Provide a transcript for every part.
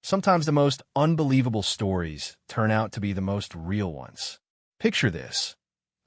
Sometimes the most unbelievable stories turn out to be the most real ones. Picture this.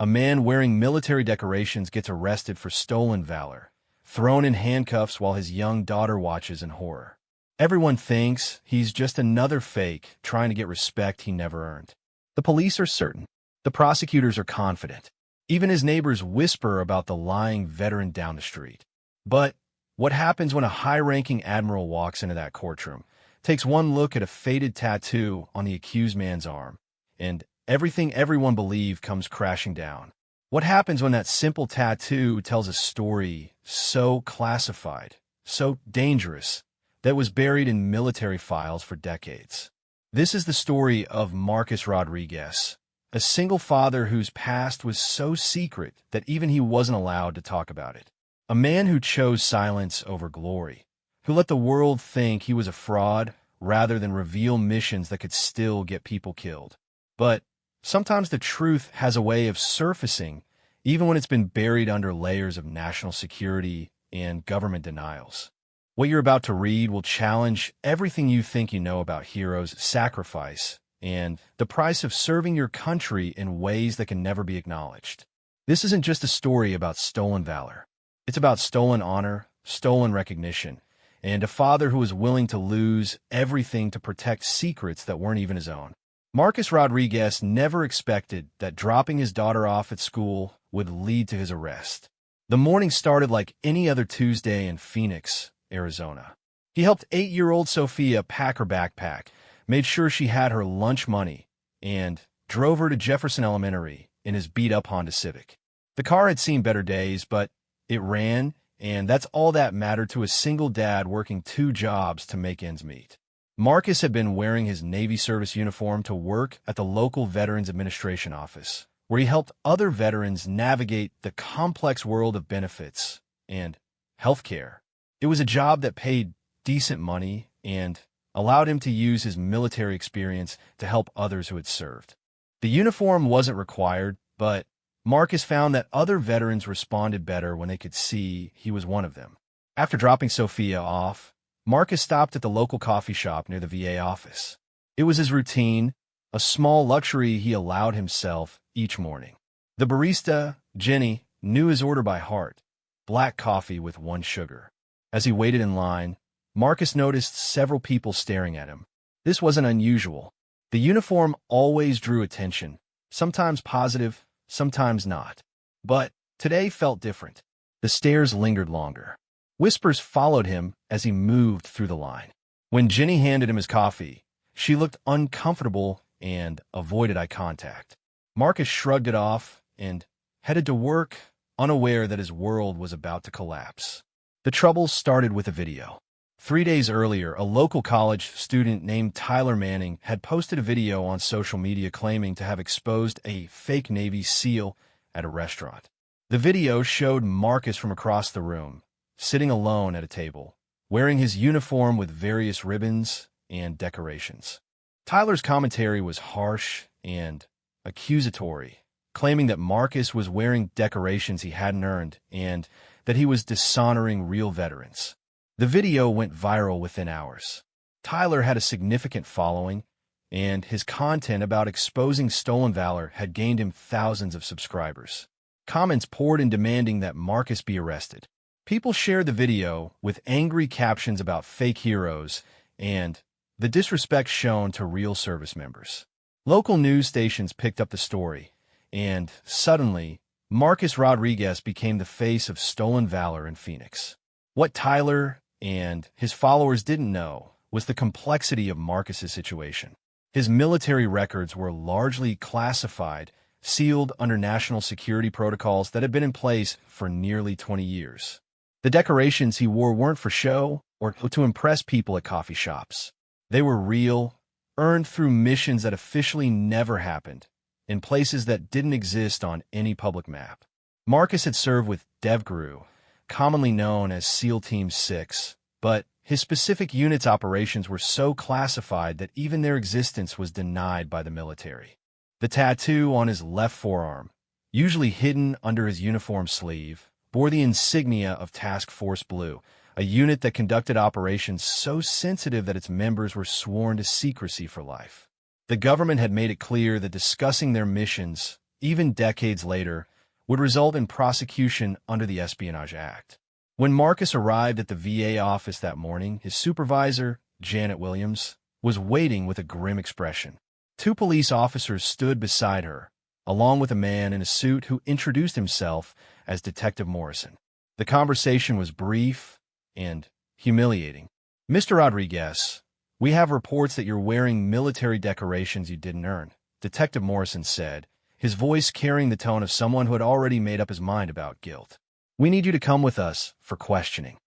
A man wearing military decorations gets arrested for stolen valor, thrown in handcuffs while his young daughter watches in horror. Everyone thinks he's just another fake trying to get respect he never earned. The police are certain. The prosecutors are confident. Even his neighbors whisper about the lying veteran down the street. But what happens when a high-ranking admiral walks into that courtroom, takes one look at a faded tattoo on the accused man's arm, and everything everyone believed comes crashing down? What happens when that simple tattoo tells a story so classified, so dangerous, that was buried in military files for decades? This is the story of Marcus Rodriguez, a single father whose past was so secret that even he wasn't allowed to talk about it. A man who chose silence over glory, who let the world think he was a fraud rather than reveal missions that could still get people killed. But sometimes the truth has a way of surfacing even when it's been buried under layers of national security and government denials. What you're about to read will challenge everything you think you know about heroes, sacrifice, and the price of serving your country in ways that can never be acknowledged. This isn't just a story about stolen valor. It's about stolen honor, stolen recognition, and a father who was willing to lose everything to protect secrets that weren't even his own. Marcus Rodriguez never expected that dropping his daughter off at school would lead to his arrest. The morning started like any other Tuesday in Phoenix, Arizona. He helped 8-year-old Sophia pack her backpack, made sure she had her lunch money, and drove her to Jefferson Elementary in his beat-up Honda Civic. The car had seen better days, but it ran, and that's all that mattered to a single dad working 2 jobs to make ends meet. Marcus had been wearing his Navy service uniform to work at the local Veterans Administration office, where he helped other veterans navigate the complex world of benefits and healthcare. It was a job that paid decent money and allowed him to use his military experience to help others who had served. The uniform wasn't required, but Marcus found that other veterans responded better when they could see he was one of them. After dropping Sophia off, Marcus stopped at the local coffee shop near the VA office. It was his routine, a small luxury he allowed himself each morning. The barista, Jenny, knew his order by heart: black coffee with 1 sugar. As he waited in line, Marcus noticed several people staring at him. This wasn't unusual. The uniform always drew attention, sometimes positive, sometimes not. But today felt different. The stares lingered longer. Whispers followed him as he moved through the line. When Jenny handed him his coffee, she looked uncomfortable and avoided eye contact. Marcus shrugged it off and headed to work, unaware that his world was about to collapse. The trouble started with a video. 3 days earlier, a local college student named Tyler Manning had posted a video on social media claiming to have exposed a fake Navy SEAL at a restaurant. The video showed Marcus from across the room, sitting alone at a table, wearing his uniform with various ribbons and decorations. Tyler's commentary was harsh and accusatory, claiming that Marcus was wearing decorations he hadn't earned and that he was dishonoring real veterans. The video went viral within hours. Tyler had a significant following, and his content about exposing stolen valor had gained him thousands of subscribers. Comments poured in demanding that Marcus be arrested. People shared the video with angry captions about fake heroes and the disrespect shown to real service members. Local news stations picked up the story, and suddenly, Marcus Rodriguez became the face of stolen valor in Phoenix. What Tyler and his followers didn't know was the complexity of Marcus's situation. His military records were largely classified, sealed under national security protocols that had been in place for nearly 20 years. The decorations he wore weren't for show or to impress people at coffee shops. They were real, earned through missions that officially never happened, in places that didn't exist on any public map. Marcus had served with DevGru, commonly known as SEAL Team 6, but his specific unit's operations were so classified that even their existence was denied by the military. The tattoo on his left forearm, usually hidden under his uniform sleeve, bore the insignia of Task Force Blue, a unit that conducted operations so sensitive that its members were sworn to secrecy for life. The government had made it clear that discussing their missions, even decades later, would result in prosecution under the Espionage Act. When Marcus arrived at the VA office that morning, his supervisor, Janet Williams, was waiting with a grim expression. Two police officers stood beside her, along with a man in a suit who introduced himself as Detective Morrison. The conversation was brief and humiliating. "Mr. Rodriguez, we have reports that you're wearing military decorations you didn't earn," Detective Morrison said, his voice carrying the tone of someone who had already made up his mind about guilt. "We need you to come with us for questioning."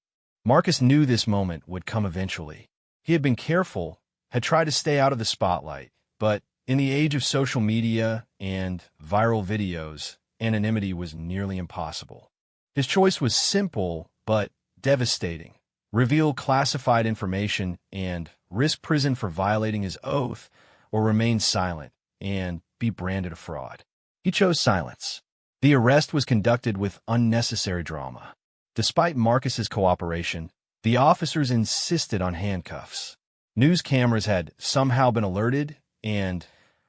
Marcus knew this moment would come eventually. He had been careful, had tried to stay out of the spotlight, but in the age of social media and viral videos, anonymity was nearly impossible. His choice was simple but devastating: reveal classified information and risk prison for violating his oath, or remain silent and be branded a fraud. He chose silence. The arrest was conducted with unnecessary drama. Despite Marcus's cooperation, the officers insisted on handcuffs. News cameras had somehow been alerted and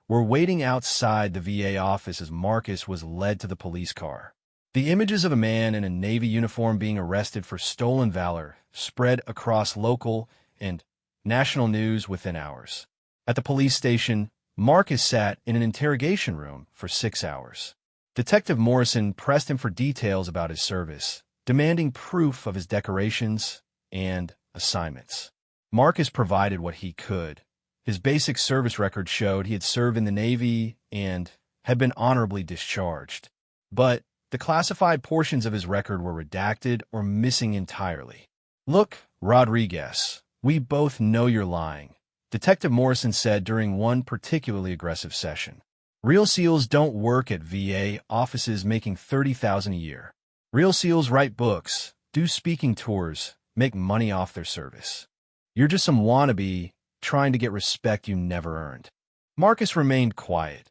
were waiting outside the VA office as Marcus was led to the police car. The images of a man in a Navy uniform being arrested for stolen valor spread across local and national news within hours. At the police station, Marcus sat in an interrogation room for 6 hours. Detective Morrison pressed him for details about his service, demanding proof of his decorations and assignments. Marcus provided what he could. His basic service record showed he had served in the Navy and had been honorably discharged. But the classified portions of his record were redacted or missing entirely. "Look, Rodriguez, we both know you're lying," Detective Morrison said during one particularly aggressive session. "Real SEALs don't work at VA offices making $30,000 a year. Real SEALs write books, do speaking tours, make money off their service. You're just some wannabe trying to get respect you never earned." Marcus remained quiet,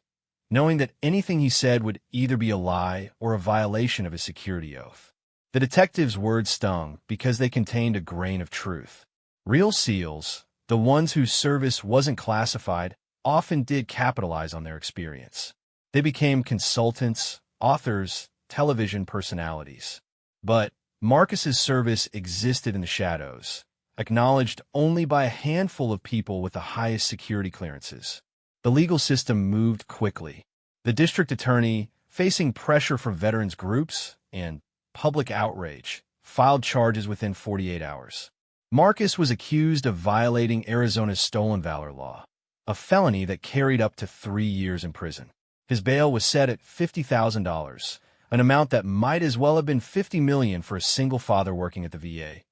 knowing that anything he said would either be a lie or a violation of his security oath. The detective's words stung because they contained a grain of truth. Real SEALs, the ones whose service wasn't classified, often did capitalize on their experience. They became consultants, authors, television personalities. But Marcus's service existed in the shadows, acknowledged only by a handful of people with the highest security clearances. The legal system moved quickly. The district attorney, facing pressure from veterans groups and public outrage, filed charges within 48 hours. Marcus was accused of violating Arizona's stolen valor law, a felony that carried up to 3 years in prison. His bail was set at $50,000, an amount that might as well have been $50 million for a single father working at the VA.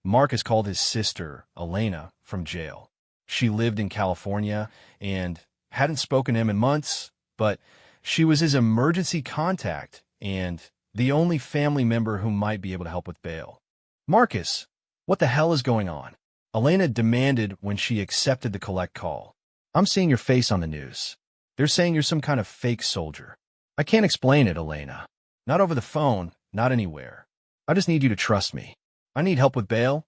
Marcus called his sister, Elena, from jail. She lived in California and hadn't spoken to him in months, but she was his emergency contact and the only family member who might be able to help with bail. "Marcus, what the hell is going on?" Elena demanded when she accepted the collect call. "I'm seeing your face on the news. They're saying you're some kind of fake soldier." "I can't explain it, Elena. Not over the phone, not anywhere. I just need you to trust me. I need help with bail,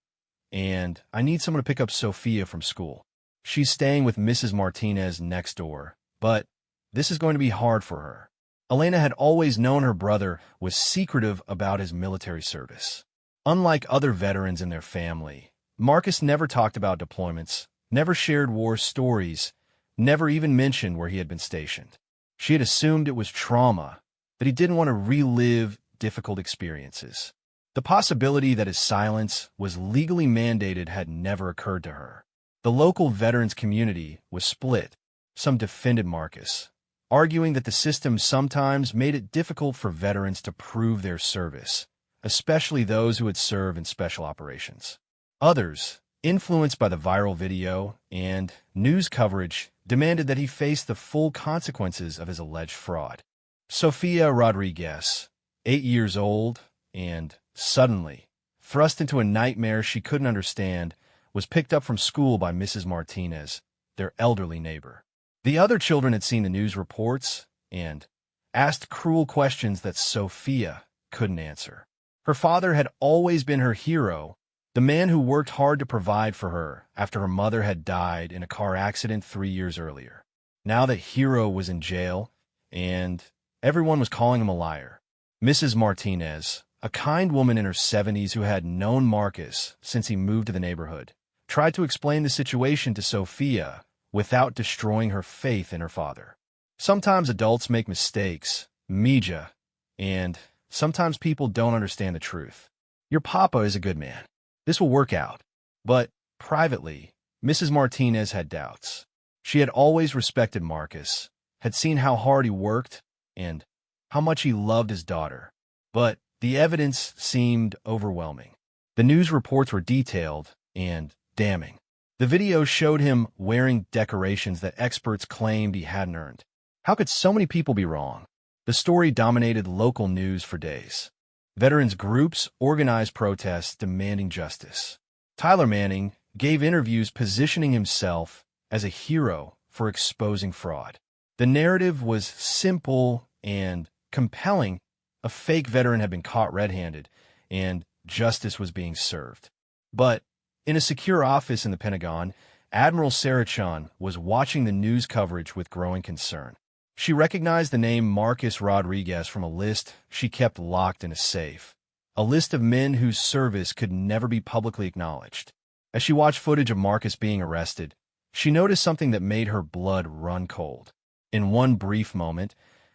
and I need someone to pick up Sophia from school. She's staying with Mrs. Martinez next door, but this is going to be hard for her." Elena had always known her brother was secretive about his military service. Unlike other veterans in their family, Marcus never talked about deployments, never shared war stories, never even mentioned where he had been stationed. She had assumed it was trauma, that he didn't want to relive difficult experiences. The possibility that his silence was legally mandated had never occurred to her. The local veterans community was split. Some defended Marcus, arguing that the system sometimes made it difficult for veterans to prove their service, especially those who had served in special operations. Others, influenced by the viral video and news coverage, demanded that he face the full consequences of his alleged fraud. Sophia Rodriguez, 8 years old, and suddenly thrust into a nightmare she couldn't understand, was picked up from school by Mrs. Martinez, their elderly neighbor. The other children had seen the news reports and asked cruel questions that Sophia couldn't answer. Her father had always been her hero, The man who worked hard to provide for her after her mother had died in a car accident 3 years earlier. Now the hero was in jail, and everyone was calling him a liar. Mrs. Martinez, a kind woman in her 70s who had known Marcus since he moved to the neighborhood, tried to explain the situation to Sophia without destroying her faith in her father. Sometimes adults make mistakes, Mija, and sometimes people don't understand the truth. Your papa is a good man. This will work out. But privately, Mrs. Martinez had doubts. She had always respected Marcus, had seen how hard he worked, and how much he loved his daughter. But the evidence seemed overwhelming. The news reports were detailed and damning. The video showed him wearing decorations that experts claimed he hadn't earned. How could so many people be wrong? The story dominated local news for days. Veterans groups organized protests demanding justice. Tyler Manning gave interviews positioning himself as a hero for exposing fraud. The narrative was simple and compelling. A fake veteran had been caught red-handed, and justice was being served. But in a secure office in the Pentagon, Admiral Sarah Chun was watching the news coverage with growing concern. She recognized the name Marcus Rodriguez from a list she kept locked in a safe, a list of men whose service could never be publicly acknowledged. As she watched footage of Marcus being arrested, she noticed something that made her blood run cold. In one brief moment,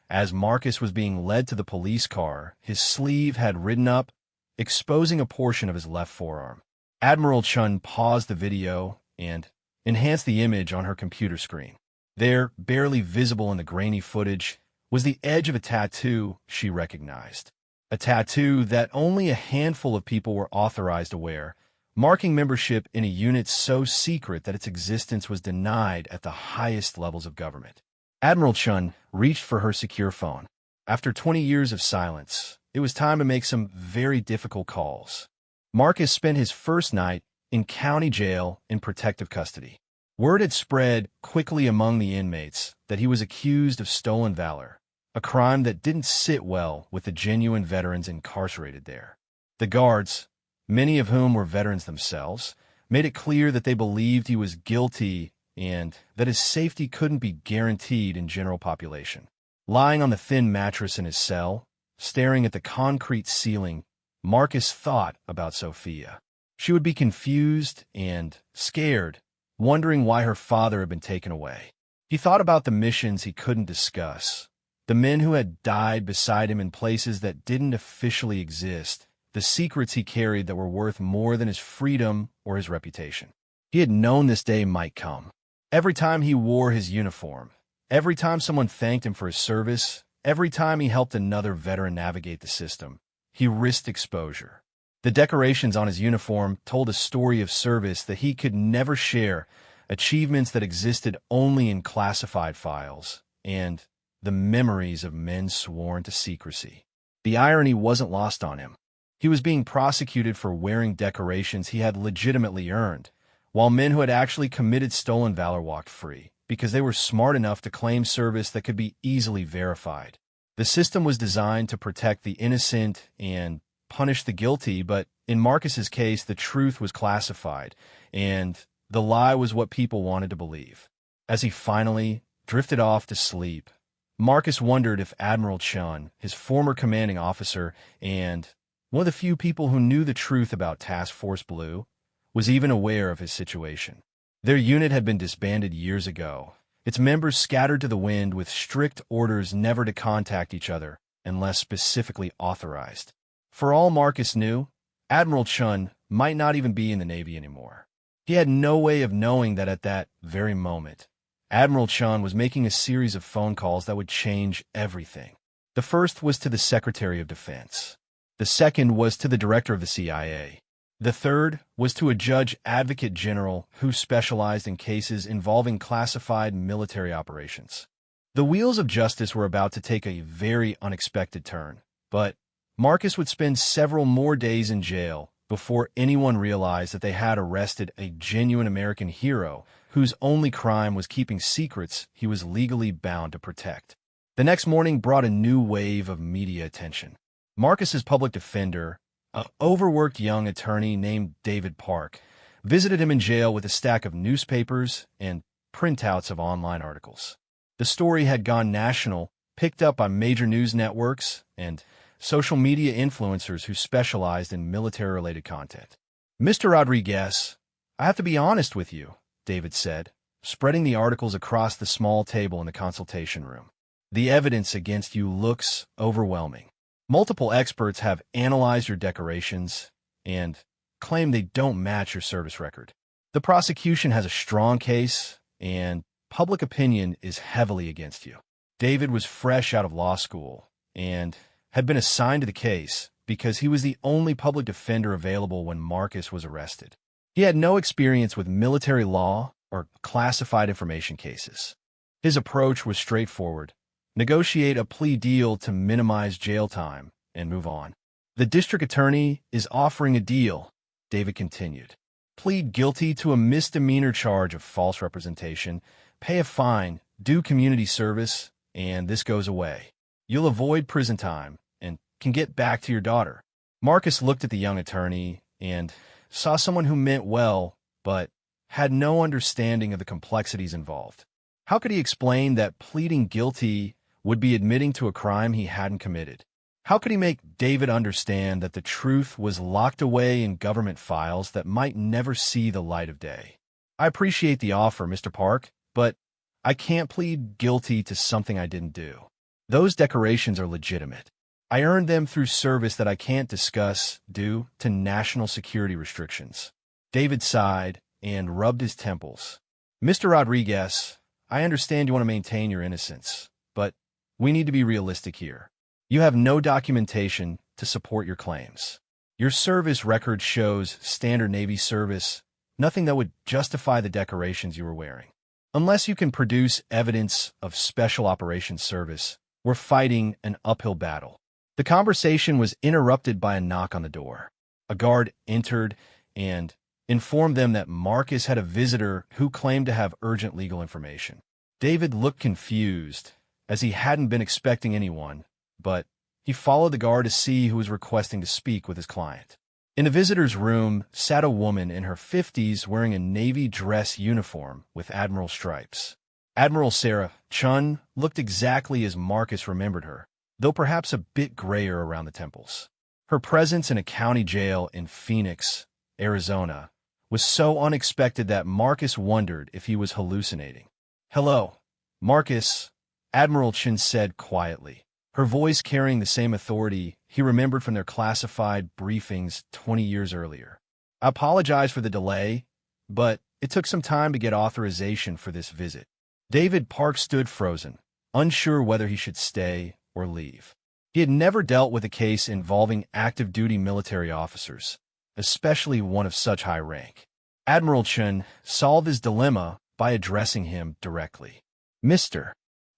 as Marcus was being led to the police car, his sleeve had ridden up, exposing a portion of his left forearm. Admiral Chun paused the video and enhanced the image on her computer screen. There, barely visible in the grainy footage, was the edge of a tattoo she recognized. A tattoo that only a handful of people were authorized to wear, marking membership in a unit so secret that its existence was denied at the highest levels of government. Admiral Chun reached for her secure phone. After 20 years of silence, it was time to make some very difficult calls. Marcus spent his first night in county jail in protective custody. Word had spread quickly among the inmates that he was accused of stolen valor, a crime that didn't sit well with the genuine veterans incarcerated there. The guards, many of whom were veterans themselves, made it clear that they believed he was guilty and that his safety couldn't be guaranteed in general population. Lying on the thin mattress in his cell, staring at the concrete ceiling, Marcus thought about Sophia. She would be confused and scared, wondering why her father had been taken away. He thought about the missions he couldn't discuss, the men who had died beside him in places that didn't officially exist, the secrets he carried that were worth more than his freedom or his reputation. He had known this day might come. Every time he wore his uniform, every time someone thanked him for his service, every time he helped another veteran navigate the system, he risked exposure. The decorations on his uniform told a story of service that he could never share, achievements that existed only in classified files, and the memories of men sworn to secrecy. The irony wasn't lost on him. He was being prosecuted for wearing decorations he had legitimately earned, while men who had actually committed stolen valor walked free, because they were smart enough to claim service that could be easily verified. The system was designed to protect the innocent and punish the guilty, but in Marcus's case, the truth was classified, and the lie was what people wanted to believe. As he finally drifted off to sleep, Marcus wondered if Admiral Chun, his former commanding officer and one of the few people who knew the truth about Task Force Blue, was even aware of his situation. Their unit had been disbanded years ago, its members scattered to the wind with strict orders never to contact each other unless specifically authorized. For all Marcus knew, Admiral Chun might not even be in the Navy anymore. He had no way of knowing that at that very moment, Admiral Chun was making a series of phone calls that would change everything. The first was to the Secretary of Defense. The second was to the Director of the CIA. The third was to a Judge Advocate General who specialized in cases involving classified military operations. The wheels of justice were about to take a very unexpected turn, but Marcus would spend several more days in jail before anyone realized that they had arrested a genuine American hero whose only crime was keeping secrets he was legally bound to protect. The next morning brought a new wave of media attention. Marcus's public defender, An overworked young attorney named David Park visited him in jail with a stack of newspapers and printouts of online articles. The story had gone national, picked up by major news networks and social media influencers who specialized in military-related content. "Mr. Rodriguez, I have to be honest with you," David said, spreading the articles across the small table in the consultation room. "The evidence against you looks overwhelming. Multiple experts have analyzed your decorations and claim they don't match your service record. The prosecution has a strong case, and public opinion is heavily against you." David was fresh out of law school and had been assigned to the case because he was the only public defender available when Marcus was arrested. He had no experience with military law or classified information cases. His approach was straightforward: negotiate a plea deal to minimize jail time and move on. "The district attorney is offering a deal," David continued. "Plead guilty to a misdemeanor charge of false representation, pay a fine, do community service, and this goes away. You'll avoid prison time and can get back to your daughter." Marcus looked at the young attorney and saw someone who meant well, but had no understanding of the complexities involved. How could he explain that pleading guilty would be admitting to a crime he hadn't committed? How could he make David understand that the truth was locked away in government files that might never see the light of day? "I appreciate the offer, Mr. Park, but I can't plead guilty to something I didn't do. Those decorations are legitimate. I earned them through service that I can't discuss due to national security restrictions." David sighed and rubbed his temples. "Mr. Rodriguez, I understand you want to maintain your innocence, but we need to be realistic here. You have no documentation to support your claims. Your service record shows standard Navy service, nothing that would justify the decorations you were wearing. Unless you can produce evidence of special operations service, we're fighting an uphill battle." The conversation was interrupted by a knock on the door. A guard entered and informed them that Marcus had a visitor who claimed to have urgent legal information. David looked confused, as he hadn't been expecting anyone, but he followed the guard to see who was requesting to speak with his client. In the visitor's room sat a woman in her 50s wearing a Navy dress uniform with Admiral stripes. Admiral Sarah Chun looked exactly as Marcus remembered her, though perhaps a bit grayer around the temples. Her presence in a county jail in Phoenix, Arizona, was so unexpected that Marcus wondered if he was hallucinating. "Hello, Marcus," Admiral Chun said quietly, her voice carrying the same authority he remembered from their classified briefings 20 years earlier. "I apologize for the delay, but it took some time to get authorization for this visit." David Park stood frozen, unsure whether he should stay or leave. He had never dealt with a case involving active-duty military officers, especially one of such high rank. Admiral Chun solved his dilemma by addressing him directly. "Mr.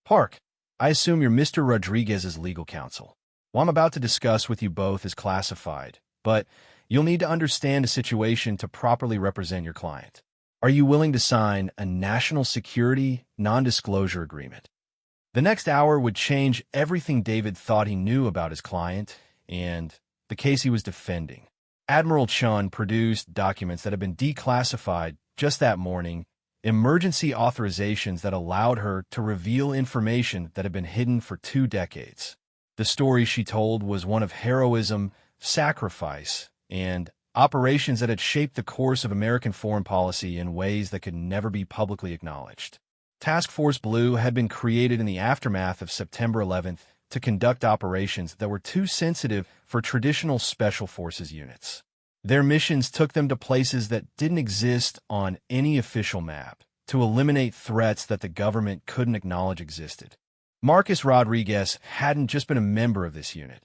Park, I assume you're Mr. Rodriguez's legal counsel. What I'm about to discuss with you both is classified, but you'll need to understand the situation to properly represent your client. Are you willing to sign a national security non-disclosure agreement?" The next hour would change everything David thought he knew about his client and the case he was defending. Admiral Chun produced documents that had been declassified just that morning, emergency authorizations that allowed her to reveal information that had been hidden for 2 decades. The story she told was one of heroism, sacrifice, and operations that had shaped the course of American foreign policy in ways that could never be publicly acknowledged. Task Force Blue had been created in the aftermath of September 11th to conduct operations that were too sensitive for traditional Special Forces units. Their missions took them to places that didn't exist on any official map, to eliminate threats that the government couldn't acknowledge existed. Marcus Rodriguez hadn't just been a member of this unit.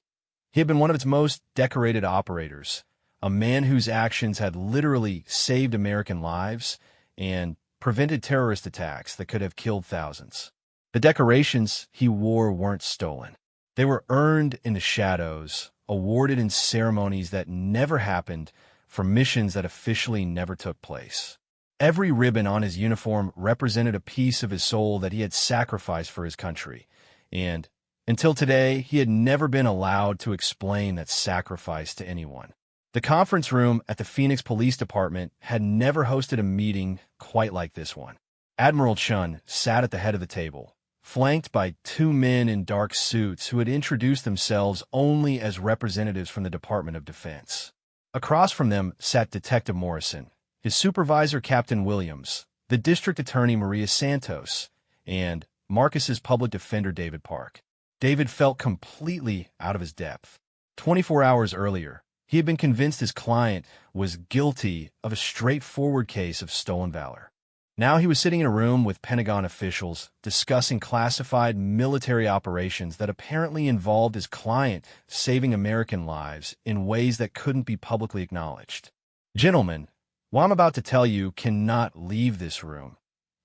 He had been one of its most decorated operators, a man whose actions had literally saved American lives and prevented terrorist attacks that could have killed thousands. The decorations he wore weren't stolen. They were earned in the shadows, awarded in ceremonies that never happened, for missions that officially never took place. Every ribbon on his uniform represented a piece of his soul that he had sacrificed for his country, and until today, he had never been allowed to explain that sacrifice to anyone. The conference room at the Phoenix Police Department had never hosted a meeting quite like this one. Admiral Chun sat at the head of the table, flanked by two men in dark suits who had introduced themselves only as representatives from the Department of Defense. Across from them sat Detective Morrison, his supervisor Captain Williams, the District Attorney Maria Santos, and Marcus's public defender David Park. David felt completely out of his depth. 24 hours earlier, he had been convinced his client was guilty of a straightforward case of stolen valor. Now he was sitting in a room with Pentagon officials discussing classified military operations that apparently involved his client saving American lives in ways that couldn't be publicly acknowledged. Gentlemen, what I'm about to tell you cannot leave this room.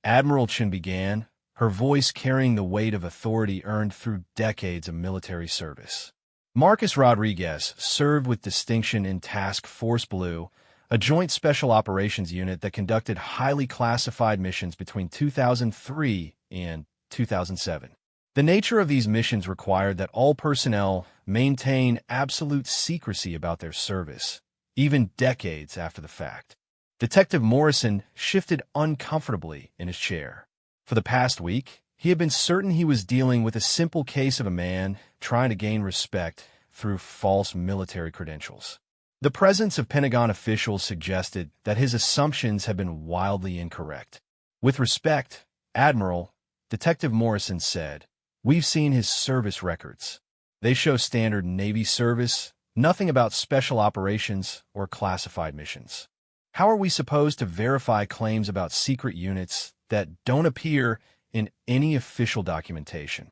Admiral Chin began, her voice carrying the weight of authority earned through decades of military service. Marcus Rodriguez served with distinction in Task Force Blue, a joint special operations unit that conducted highly classified missions between 2003 and 2007. The nature of these missions required that all personnel maintain absolute secrecy about their service, even decades after the fact. Detective Morrison shifted uncomfortably in his chair. For the past week, he had been certain he was dealing with a simple case of a man trying to gain respect through false military credentials. The presence of Pentagon officials suggested that his assumptions had been wildly incorrect. With respect, Admiral, Detective Morrison said, "We've seen his service records. They show standard Navy service, nothing about special operations or classified missions. How are we supposed to verify claims about secret units that don't appear in any official documentation?"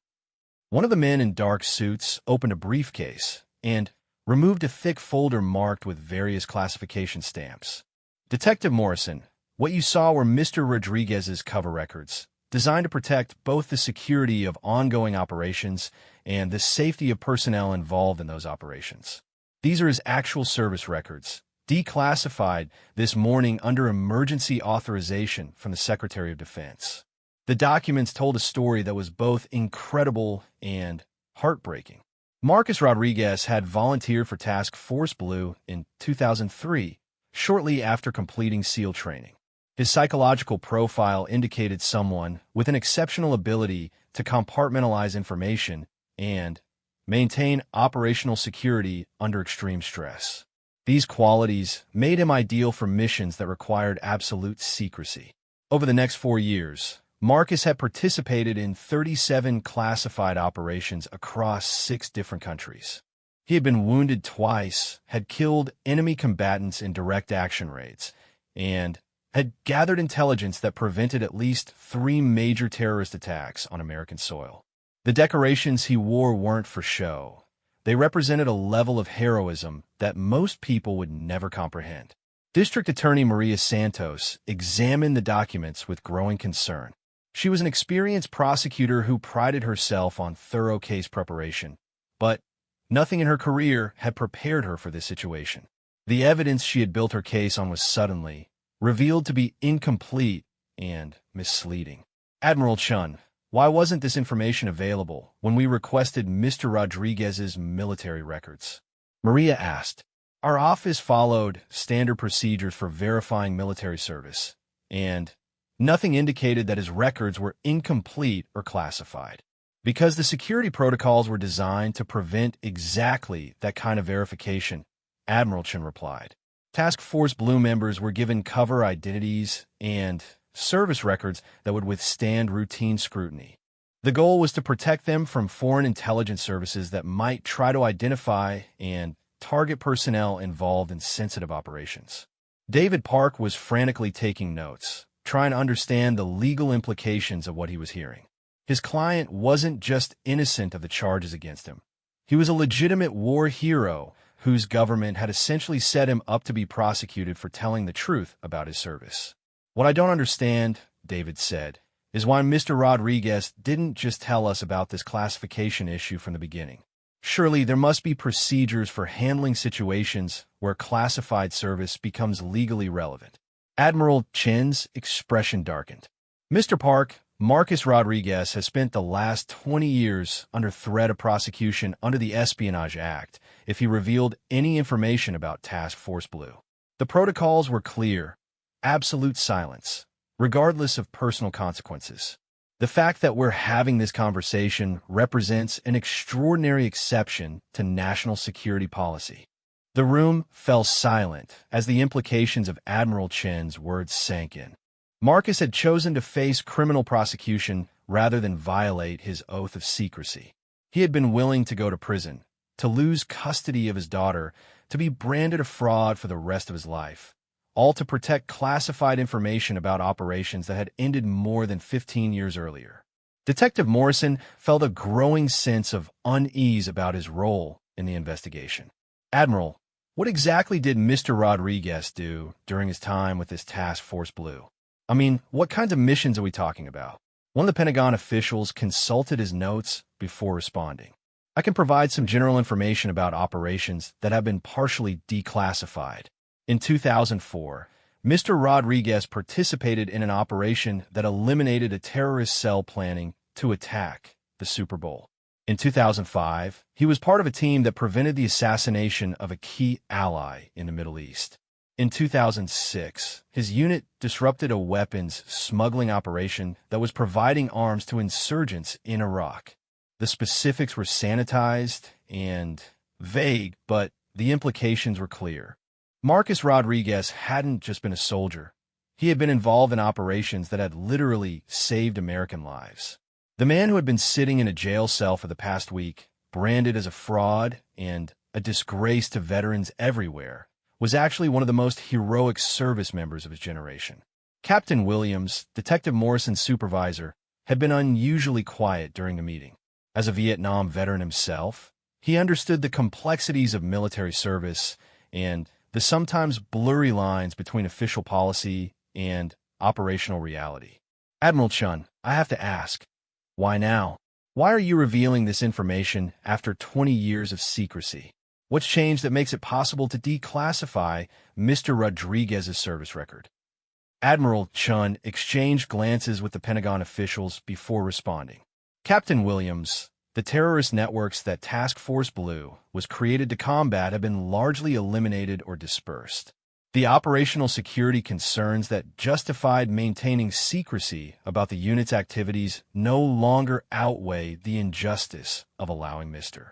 One of the men in dark suits opened a briefcase and removed a thick folder marked with various classification stamps. "Detective Morrison, what you saw were Mr. Rodriguez's cover records, designed to protect both the security of ongoing operations and the safety of personnel involved in those operations. These are his actual service records, declassified this morning under emergency authorization from the Secretary of Defense. The documents told a story that was both incredible and heartbreaking. Marcus Rodriguez had volunteered for Task Force Blue in 2003, shortly after completing SEAL training. His psychological profile indicated someone with an exceptional ability to compartmentalize information and maintain operational security under extreme stress. These qualities made him ideal for missions that required absolute secrecy. Over the next 4 years, Marcus had participated in 37 classified operations across 6 different countries. He had been wounded twice, had killed enemy combatants in direct action raids, and had gathered intelligence that prevented at least 3 major terrorist attacks on American soil. The decorations he wore weren't for show. They represented a level of heroism that most people would never comprehend. District Attorney Maria Santos examined the documents with growing concern. She was an experienced prosecutor who prided herself on thorough case preparation, but nothing in her career had prepared her for this situation. The evidence she had built her case on was suddenly revealed to be incomplete and misleading. "Admiral Chun, why wasn't this information available when we requested Mr. Rodriguez's military records?" Maria asked. "Our office followed standard procedures for verifying military service, and nothing indicated that his records were incomplete or classified. Because the security protocols were designed to prevent exactly that kind of verification," Admiral Chin replied. Task Force Blue members were given cover identities and service records that would withstand routine scrutiny. The goal was to protect them from foreign intelligence services that might try to identify and target personnel involved in sensitive operations. David Park was frantically taking notes, trying to understand the legal implications of what he was hearing. His client wasn't just innocent of the charges against him. He was a legitimate war hero whose government had essentially set him up to be prosecuted for telling the truth about his service. "What I don't understand," David said, "is why Mr. Rodriguez didn't just tell us about this classification issue from the beginning. Surely there must be procedures for handling situations where classified service becomes legally relevant." Admiral Chin's expression darkened. "Mr. Park, Marcus Rodriguez has spent the last 20 years under threat of prosecution under the Espionage Act if he revealed any information about Task Force Blue. The protocols were clear: absolute silence, regardless of personal consequences. The fact that we're having this conversation represents an extraordinary exception to national security policy. The room fell silent as the implications of Admiral Chen's words sank in. Marcus had chosen to face criminal prosecution rather than violate his oath of secrecy. He had been willing to go to prison, to lose custody of his daughter, to be branded a fraud for the rest of his life, all to protect classified information about operations that had ended more than 15 years earlier. Detective Morrison felt a growing sense of unease about his role in the investigation. Admiral, what exactly did Mr. Rodriguez do during his time with this Task Force Blue? I mean, what kinds of missions are we talking about? One of the Pentagon officials consulted his notes before responding. I can provide some general information about operations that have been partially declassified. In 2004, Mr. Rodriguez participated in an operation that eliminated a terrorist cell planning to attack the Super Bowl. In 2005, he was part of a team that prevented the assassination of a key ally in the Middle East. In 2006, his unit disrupted a weapons smuggling operation that was providing arms to insurgents in Iraq. The specifics were sanitized and vague, but the implications were clear. Marcus Rodriguez hadn't just been a soldier. He had been involved in operations that had literally saved American lives. The man who had been sitting in a jail cell for the past week, branded as a fraud and a disgrace to veterans everywhere, was actually one of the most heroic service members of his generation. Captain Williams, Detective Morrison's supervisor, had been unusually quiet during the meeting. As a Vietnam veteran himself, he understood the complexities of military service and the sometimes blurry lines between official policy and operational reality. Admiral Chun, I have to ask, why now? Why are you revealing this information after 20 years of secrecy? What's changed that makes it possible to declassify Mr. Rodriguez's service record? Admiral Chun exchanged glances with the Pentagon officials before responding. Captain Williams, the terrorist networks that Task Force Blue was created to combat have been largely eliminated or dispersed. The operational security concerns that justified maintaining secrecy about the unit's activities no longer outweigh the injustice of allowing Mr.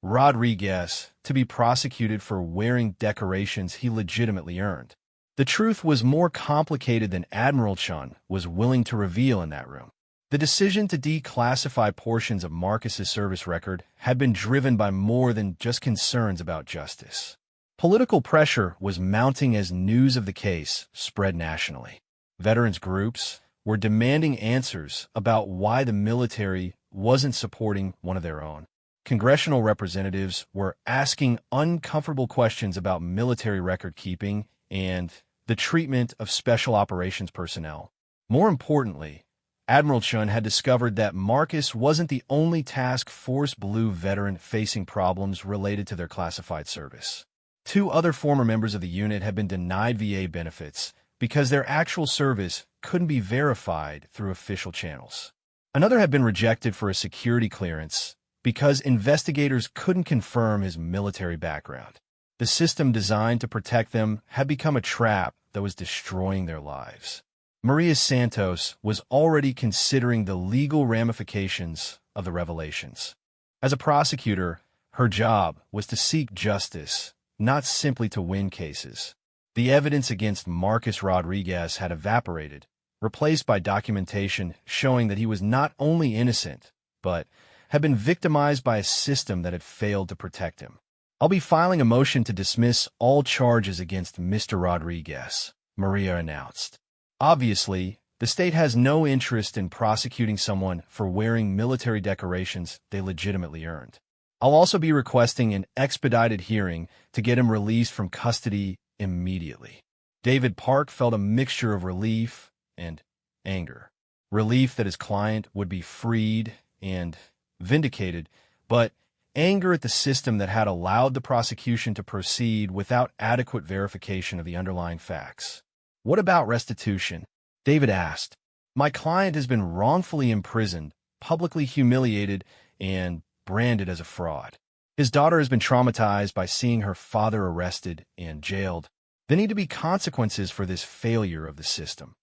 Rodriguez to be prosecuted for wearing decorations he legitimately earned. The truth was more complicated than Admiral Chun was willing to reveal in that room. The decision to declassify portions of Marcus's service record had been driven by more than just concerns about justice. Political pressure was mounting as news of the case spread nationally. Veterans groups were demanding answers about why the military wasn't supporting one of their own. Congressional representatives were asking uncomfortable questions about military record keeping and the treatment of special operations personnel. More importantly, Admiral Chun had discovered that Marcus wasn't the only Task Force Blue veteran facing problems related to their classified service. 2 other former members of the unit had been denied VA benefits because their actual service couldn't be verified through official channels. Another had been rejected for a security clearance because investigators couldn't confirm his military background. The system designed to protect them had become a trap that was destroying their lives. Maria Santos was already considering the legal ramifications of the revelations. As a prosecutor, her job was to seek justice, not simply to win cases. The evidence against Marcus Rodriguez had evaporated, replaced by documentation showing that he was not only innocent, but had been victimized by a system that had failed to protect him. I'll be filing a motion to dismiss all charges against Mr. Rodriguez, Maria announced. Obviously, the state has no interest in prosecuting someone for wearing military decorations they legitimately earned. I'll also be requesting an expedited hearing to get him released from custody immediately. David Park felt a mixture of relief and anger. Relief that his client would be freed and vindicated, but anger at the system that had allowed the prosecution to proceed without adequate verification of the underlying facts. What about restitution? David asked. My client has been wrongfully imprisoned, publicly humiliated, and branded as a fraud. His daughter has been traumatized by seeing her father arrested and jailed. There need to be consequences for this failure of the system.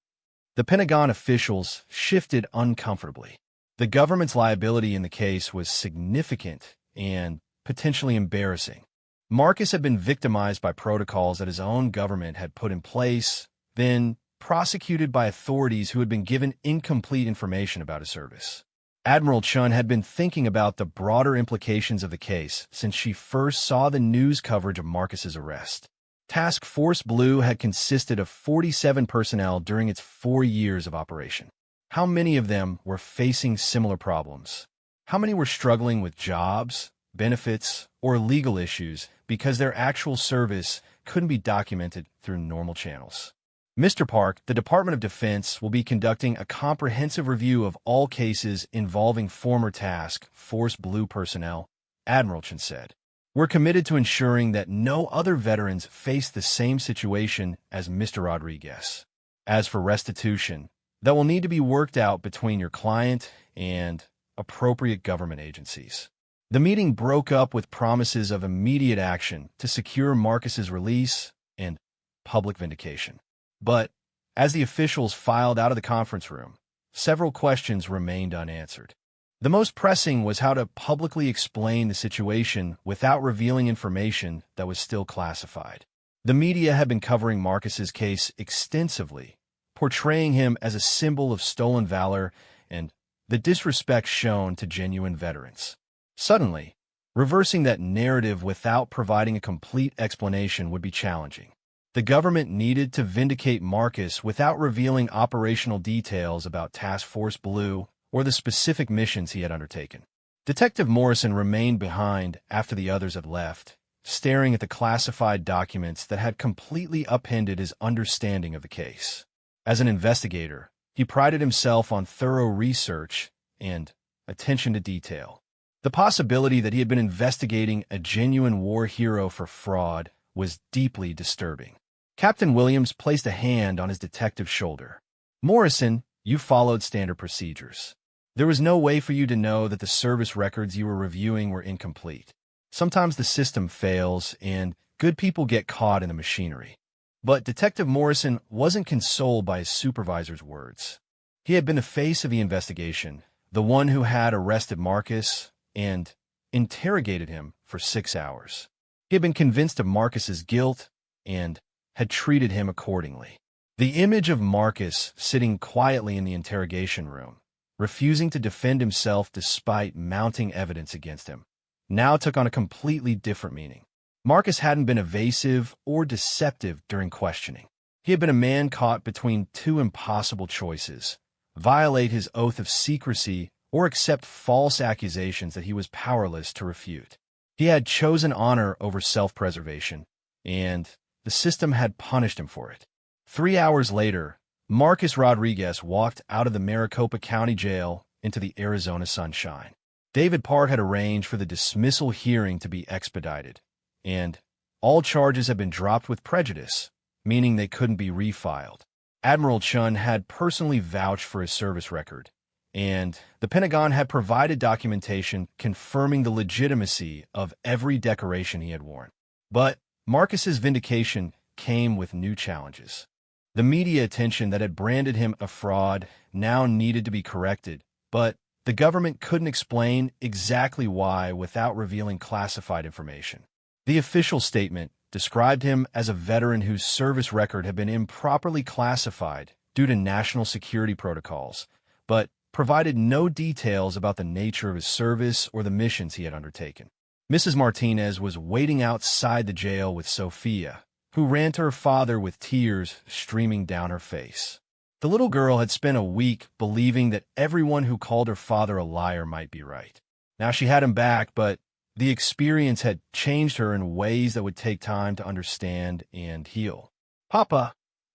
The Pentagon officials shifted uncomfortably. The government's liability in the case was significant and potentially embarrassing. Marcus had been victimized by protocols that his own government had put in place, then prosecuted by authorities who had been given incomplete information about his service. Admiral Chun had been thinking about the broader implications of the case since she first saw the news coverage of Marcus's arrest. Task Force Blue had consisted of 47 personnel during its 4 years of operation. How many of them were facing similar problems? How many were struggling with jobs, benefits, or legal issues because their actual service couldn't be documented through normal channels? Mr. Park, the Department of Defense will be conducting a comprehensive review of all cases involving former Task Force Blue personnel, Admiral Chen said. We're committed to ensuring that no other veterans face the same situation as Mr. Rodriguez. As for restitution, that will need to be worked out between your client and appropriate government agencies. The meeting broke up with promises of immediate action to secure Marcus's release and public vindication. But as the officials filed out of the conference room, several questions remained unanswered. The most pressing was how to publicly explain the situation without revealing information that was still classified. The media had been covering Marcus's case extensively, portraying him as a symbol of stolen valor and the disrespect shown to genuine veterans. Suddenly, reversing that narrative without providing a complete explanation would be challenging. The government needed to vindicate Marcus without revealing operational details about Task Force Blue or the specific missions he had undertaken. Detective Morrison remained behind after the others had left, staring at the classified documents that had completely upended his understanding of the case. As an investigator, he prided himself on thorough research and attention to detail. The possibility that he had been investigating a genuine war hero for fraud was deeply disturbing. Captain Williams placed a hand on his detective's shoulder. Morrison, you followed standard procedures. There was no way for you to know that the service records you were reviewing were incomplete. Sometimes the system fails, and good people get caught in the machinery. But Detective Morrison wasn't consoled by his supervisor's words. He had been the face of the investigation, the one who had arrested Marcus and interrogated him for 6 hours. He had been convinced of Marcus's guilt and had treated him accordingly. The image of Marcus sitting quietly in the interrogation room, refusing to defend himself despite mounting evidence against him, now took on a completely different meaning. Marcus hadn't been evasive or deceptive during questioning. He had been a man caught between two impossible choices: violate his oath of secrecy or accept false accusations that he was powerless to refute. He had chosen honor over self-preservation, and the system had punished him for it. 3 hours later, Marcus Rodriguez walked out of the Maricopa County Jail into the Arizona sunshine. David Part had arranged for the dismissal hearing to be expedited, and all charges had been dropped with prejudice, meaning they couldn't be refiled. Admiral Chun had personally vouched for his service record, and the Pentagon had provided documentation confirming the legitimacy of every decoration he had worn. But Marcus's vindication came with new challenges. The media attention that had branded him a fraud now needed to be corrected, but the government couldn't explain exactly why without revealing classified information. The official statement described him as a veteran whose service record had been improperly classified due to national security protocols, but provided no details about the nature of his service or the missions he had undertaken. Mrs. Martinez was waiting outside the jail with Sophia, who ran to her father with tears streaming down her face. The little girl had spent a week believing that everyone who called her father a liar might be right. Now she had him back, but the experience had changed her in ways that would take time to understand and heal. "Papa,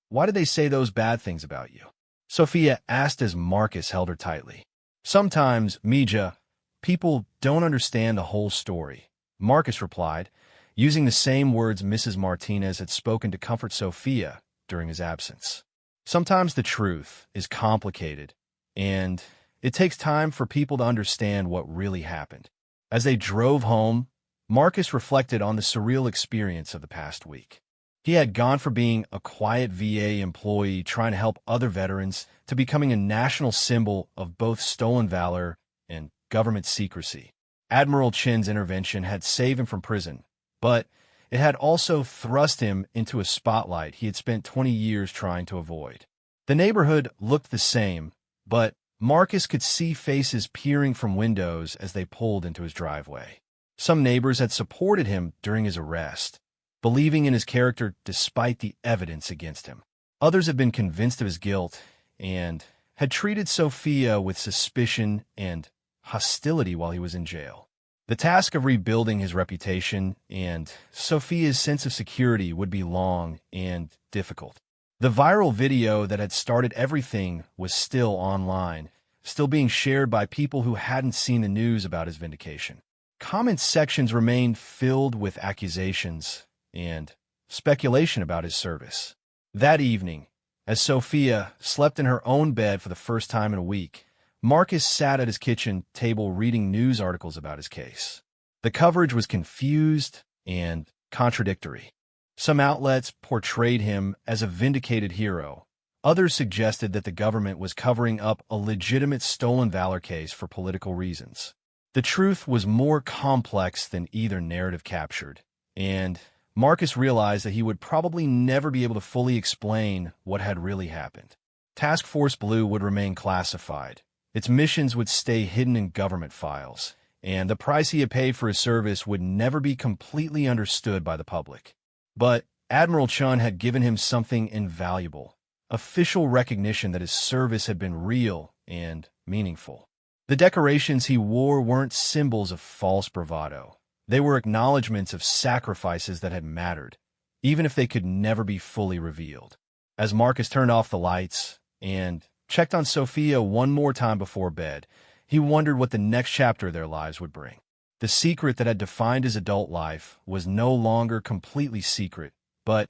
why did they say those bad things about you?" Sophia asked as Marcus held her tightly. "Sometimes, Mija, people don't understand the whole story," Marcus replied, using the same words Mrs. Martinez had spoken to comfort Sophia during his absence. Sometimes the truth is complicated, and it takes time for people to understand what really happened. As they drove home, Marcus reflected on the surreal experience of the past week. He had gone from being a quiet VA employee trying to help other veterans to becoming a national symbol of both stolen valor and government secrecy. Admiral Chin's intervention had saved him from prison, but it had also thrust him into a spotlight he had spent 20 years trying to avoid. The neighborhood looked the same, but Marcus could see faces peering from windows as they pulled into his driveway. Some neighbors had supported him during his arrest, believing in his character despite the evidence against him. Others had been convinced of his guilt and had treated Sophia with suspicion and hostility while he was in jail. The task of rebuilding his reputation and Sophia's sense of security would be long and difficult. The viral video that had started everything was still online, still being shared by people who hadn't seen the news about his vindication. Comment sections remained filled with accusations and speculation about his service. That evening, as Sophia slept in her own bed for the first time in a week, Marcus sat at his kitchen table reading news articles about his case. The coverage was confused and contradictory. Some outlets portrayed him as a vindicated hero. Others suggested that the government was covering up a legitimate stolen valor case for political reasons. The truth was more complex than either narrative captured, and Marcus realized that he would probably never be able to fully explain what had really happened. Task Force Blue would remain classified. Its missions would stay hidden in government files, and the price he had paid for his service would never be completely understood by the public. But Admiral Chun had given him something invaluable, official recognition that his service had been real and meaningful. The decorations he wore weren't symbols of false bravado. They were acknowledgments of sacrifices that had mattered, even if they could never be fully revealed. As Marcus turned off the lights and checked on Sophia one more time before bed, he wondered what the next chapter of their lives would bring. The secret that had defined his adult life was no longer completely secret, but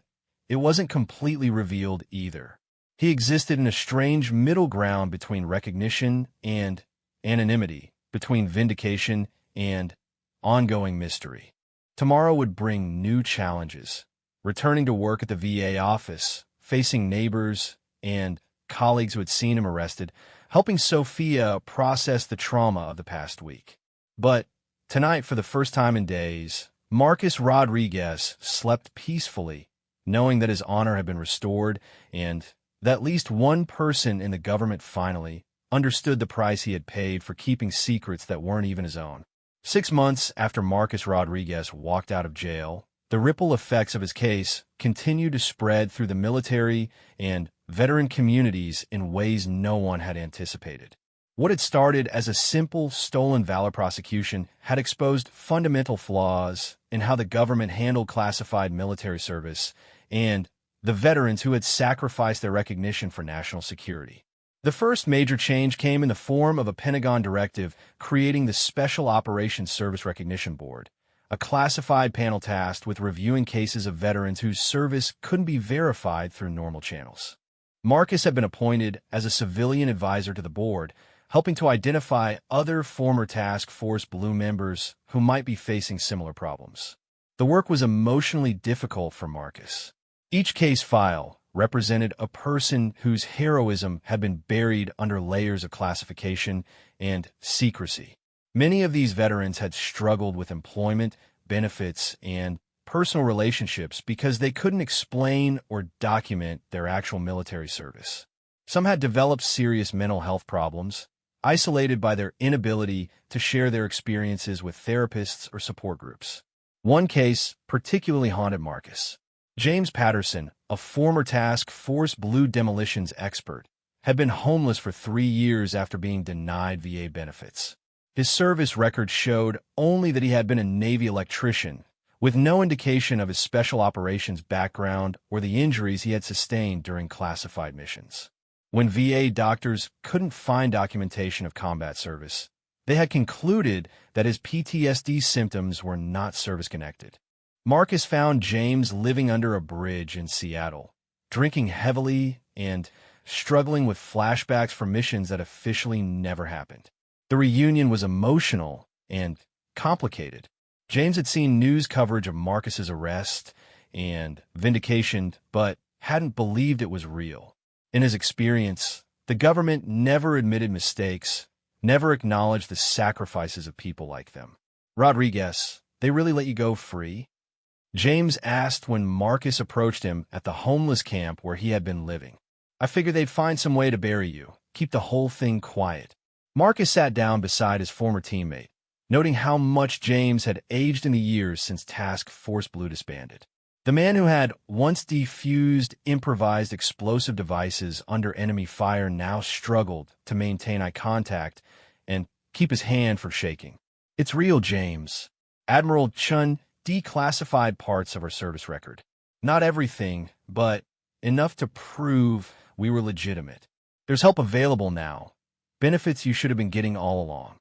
it wasn't completely revealed either. He existed in a strange middle ground between recognition and anonymity, between vindication and ongoing mystery. Tomorrow would bring new challenges. Returning to work at the VA office, facing neighbors and colleagues who had seen him arrested, helping Sophia process the trauma of the past week. But tonight, for the first time in days, Marcus Rodriguez slept peacefully, knowing that his honor had been restored and that at least one person in the government finally understood the price he had paid for keeping secrets that weren't even his own. 6 months after Marcus Rodriguez walked out of jail, the ripple effects of his case continued to spread through the military and veteran communities in ways no one had anticipated. What had started as a simple stolen valor prosecution had exposed fundamental flaws in how the government handled classified military service and the veterans who had sacrificed their recognition for national security. The first major change came in the form of a Pentagon directive creating the Special Operations Service Recognition Board, a classified panel tasked with reviewing cases of veterans whose service couldn't be verified through normal channels. Marcus had been appointed as a civilian advisor to the board, helping to identify other former Task Force Blue members who might be facing similar problems. The work was emotionally difficult for Marcus. Each case file represented a person whose heroism had been buried under layers of classification and secrecy. Many of these veterans had struggled with employment, benefits, and personal relationships because they couldn't explain or document their actual military service. Some had developed serious mental health problems, isolated by their inability to share their experiences with therapists or support groups. One case particularly haunted Marcus. James Patterson, a former Task Force Blue demolitions expert, had been homeless for 3 years after being denied VA benefits. His service record showed only that he had been a Navy electrician, with no indication of his special operations background or the injuries he had sustained during classified missions. When VA doctors couldn't find documentation of combat service, they had concluded that his PTSD symptoms were not service-connected. Marcus found James living under a bridge in Seattle, drinking heavily and struggling with flashbacks from missions that officially never happened. The reunion was emotional and complicated. James had seen news coverage of Marcus's arrest and vindication, but hadn't believed it was real. In his experience, the government never admitted mistakes, never acknowledged the sacrifices of people like them. Rodriguez, they really let you go free? James asked when Marcus approached him at the homeless camp where he had been living. I figured they'd find some way to bury you, keep the whole thing quiet. Marcus sat down beside his former teammate, noting how much James had aged in the years since Task Force Blue disbanded. The man who had once defused improvised explosive devices under enemy fire now struggled to maintain eye contact and keep his hand from shaking. It's real, James. Admiral Chun declassified parts of our service record. Not everything, but enough to prove we were legitimate. There's help available now. Benefits you should have been getting all along.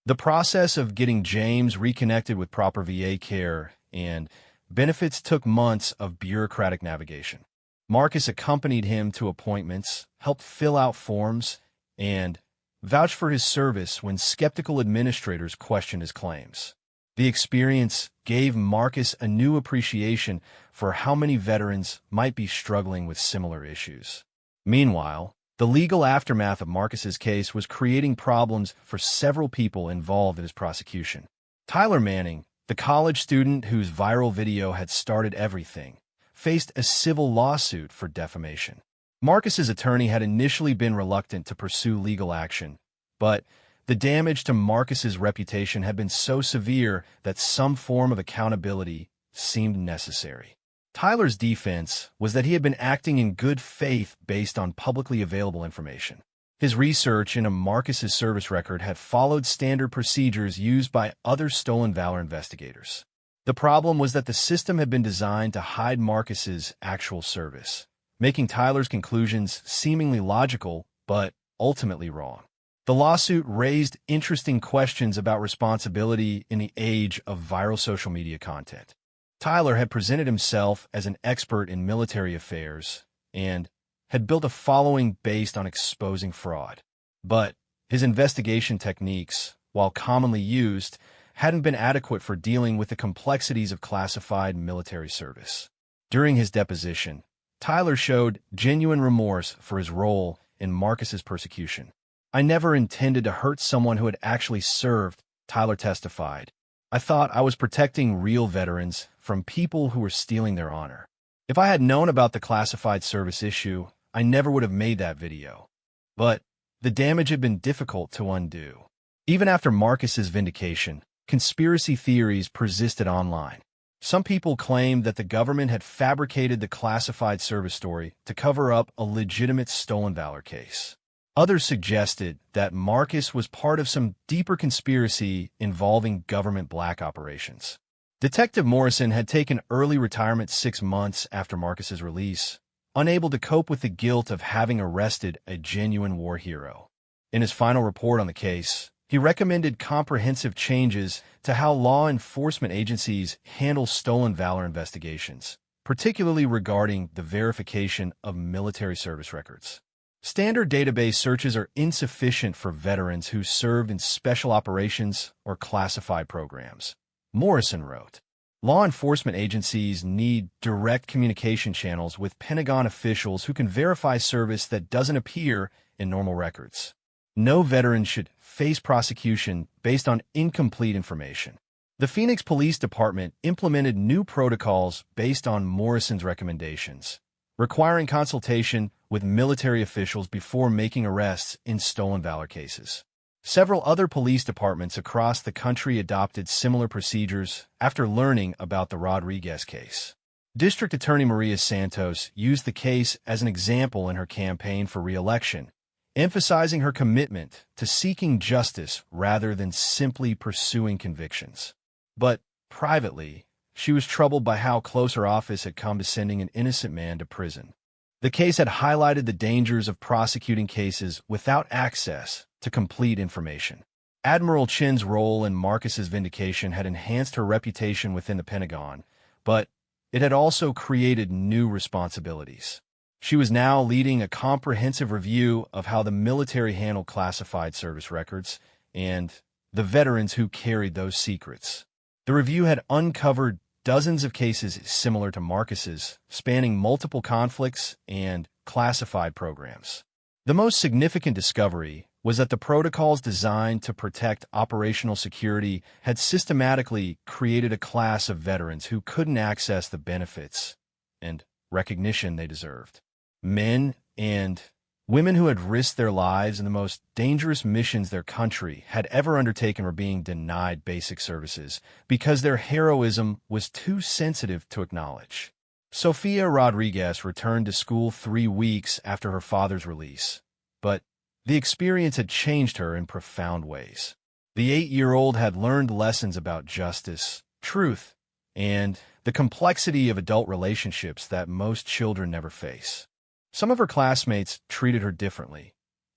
The process of getting James reconnected with proper VA care and benefits took months of bureaucratic navigation. Marcus accompanied him to appointments, helped fill out forms, and vouched for his service when skeptical administrators questioned his claims. The experience gave Marcus a new appreciation for how many veterans might be struggling with similar issues. Meanwhile, the legal aftermath of Marcus's case was creating problems for several people involved in his prosecution. Tyler Manning, the college student whose viral video had started everything, faced a civil lawsuit for defamation. Marcus's attorney had initially been reluctant to pursue legal action, but the damage to Marcus's reputation had been so severe that some form of accountability seemed necessary. Tyler's defense was that he had been acting in good faith based on publicly available information. His research into Marcus's service record had followed standard procedures used by other stolen valor investigators. The problem was that the system had been designed to hide Marcus's actual service, making Tyler's conclusions seemingly logical, but ultimately wrong. The lawsuit raised interesting questions about responsibility in the age of viral social media content. Tyler had presented himself as an expert in military affairs and had built a following based on exposing fraud. But his investigation techniques, while commonly used, hadn't been adequate for dealing with the complexities of classified military service. During his deposition, Tyler showed genuine remorse for his role in Marcus's persecution. I never intended to hurt someone who had actually served, Tyler testified. I thought I was protecting real veterans from people who were stealing their honor. If I had known about the classified service issue, I never would have made that video. But the damage had been difficult to undo. Even after Marcus's vindication, conspiracy theories persisted online. Some people claimed that the government had fabricated the classified service story to cover up a legitimate stolen valor case. Others suggested that Marcus was part of some deeper conspiracy involving government black operations. Detective Morrison had taken early retirement 6 months after Marcus's release, unable to cope with the guilt of having arrested a genuine war hero. In his final report on the case, he recommended comprehensive changes to how law enforcement agencies handle stolen valor investigations, particularly regarding the verification of military service records. Standard database searches are insufficient for veterans who served in special operations or classified programs. Morrison wrote, law enforcement agencies need direct communication channels with Pentagon officials who can verify service that doesn't appear in normal records. No veteran should face prosecution based on incomplete information. The Phoenix Police Department implemented new protocols based on Morrison's recommendations, requiring consultation with military officials before making arrests in stolen valor cases. Several other police departments across the country adopted similar procedures after learning about the Rodriguez case. District Attorney Maria Santos used the case as an example in her campaign for re-election, emphasizing her commitment to seeking justice rather than simply pursuing convictions. But privately, she was troubled by how close her office had come to sending an innocent man to prison. The case had highlighted the dangers of prosecuting cases without access to complete information. Admiral Chin's role in Marcus's vindication had enhanced her reputation within the Pentagon, but it had also created new responsibilities. She was now leading a comprehensive review of how the military handled classified service records and the veterans who carried those secrets. The review had uncovered dozens of cases similar to Marcus's, spanning multiple conflicts and classified programs. The most significant discovery was that the protocols designed to protect operational security had systematically created a class of veterans who couldn't access the benefits and recognition they deserved. Men and women who had risked their lives in the most dangerous missions their country had ever undertaken were being denied basic services because their heroism was too sensitive to acknowledge. Sofia Rodriguez returned to school 3 weeks after her father's release, but the experience had changed her in profound ways. The 8-year-old had learned lessons about justice, truth, and the complexity of adult relationships that most children never face. Some of her classmates treated her differently,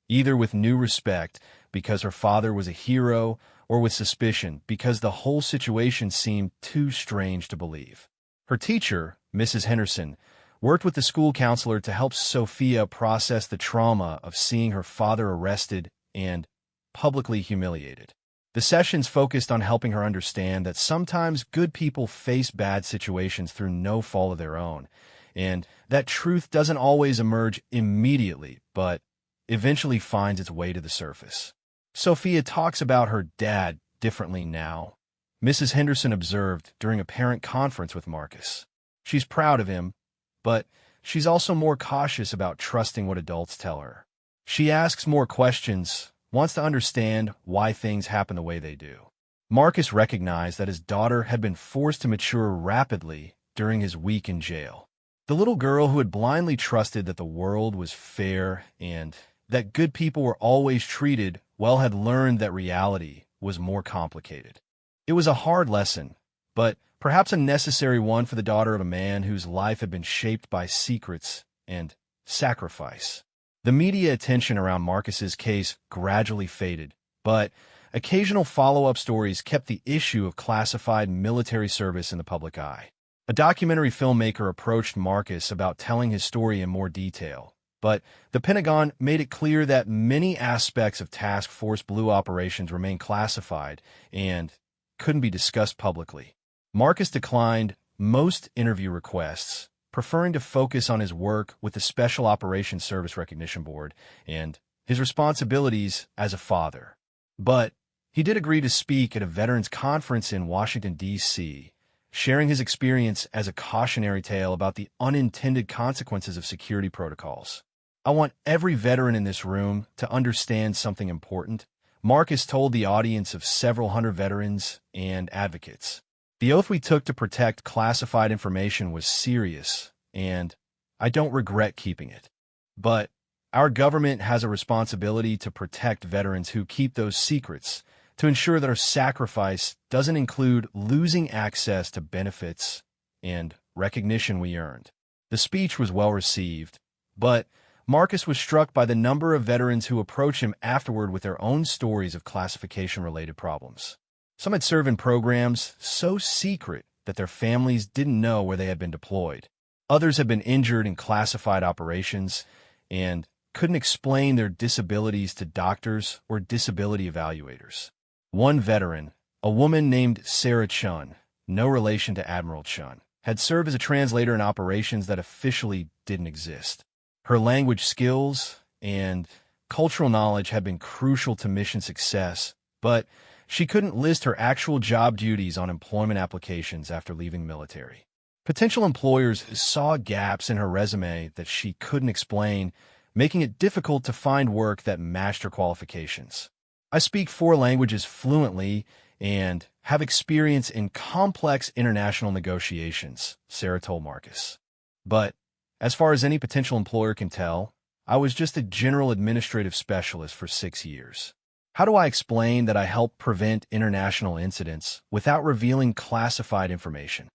either with new respect because her father was a hero or with suspicion because the whole situation seemed too strange to believe. Her teacher, Mrs. Henderson, worked with the school counselor to help Sophia process the trauma of seeing her father arrested and publicly humiliated. The sessions focused on helping her understand that sometimes good people face bad situations through no fault of their own, and that truth doesn't always emerge immediately, but eventually finds its way to the surface. Sophia talks about her dad differently now, Mrs. Henderson observed during a parent conference with Marcus. She's proud of him, but she's also more cautious about trusting what adults tell her. She asks more questions, wants to understand why things happen the way they do. Marcus recognized that his daughter had been forced to mature rapidly during his week in jail. The little girl who had blindly trusted that the world was fair and that good people were always treated well had learned that reality was more complicated. It was a hard lesson, but perhaps a necessary one for the daughter of a man whose life had been shaped by secrets and sacrifice. The media attention around Marcus's case gradually faded, but occasional follow-up stories kept the issue of classified military service in the public eye. A documentary filmmaker approached Marcus about telling his story in more detail, but the Pentagon made it clear that many aspects of Task Force Blue operations remain classified and couldn't be discussed publicly. Marcus declined most interview requests, preferring to focus on his work with the Special Operations Service Recognition Board and his responsibilities as a father. But he did agree to speak at a veterans conference in Washington, D.C., sharing his experience as a cautionary tale about the unintended consequences of security protocols. "I want every veteran in this room to understand something important," Marcus told the audience of several hundred veterans and advocates. "The oath we took to protect classified information was serious, and I don't regret keeping it. But our government has a responsibility to protect veterans who keep those secrets, to ensure that our sacrifice doesn't include losing access to benefits and recognition we earned." The speech was well received, but Marcus was struck by the number of veterans who approached him afterward with their own stories of classification-related problems. Some had served in programs so secret that their families didn't know where they had been deployed. Others had been injured in classified operations and couldn't explain their disabilities to doctors or disability evaluators. One veteran, a woman named Sarah Chun, no relation to Admiral Chun, had served as a translator in operations that officially didn't exist. Her language skills and cultural knowledge had been crucial to mission success, but she couldn't list her actual job duties on employment applications after leaving the military. Potential employers saw gaps in her resume that she couldn't explain, making it difficult to find work that matched her qualifications. "I speak 4 languages fluently and have experience in complex international negotiations," Sarah told Marcus. "But as far as any potential employer can tell, I was just a general administrative specialist for 6 years. How do I explain that I helped prevent international incidents without revealing classified information?"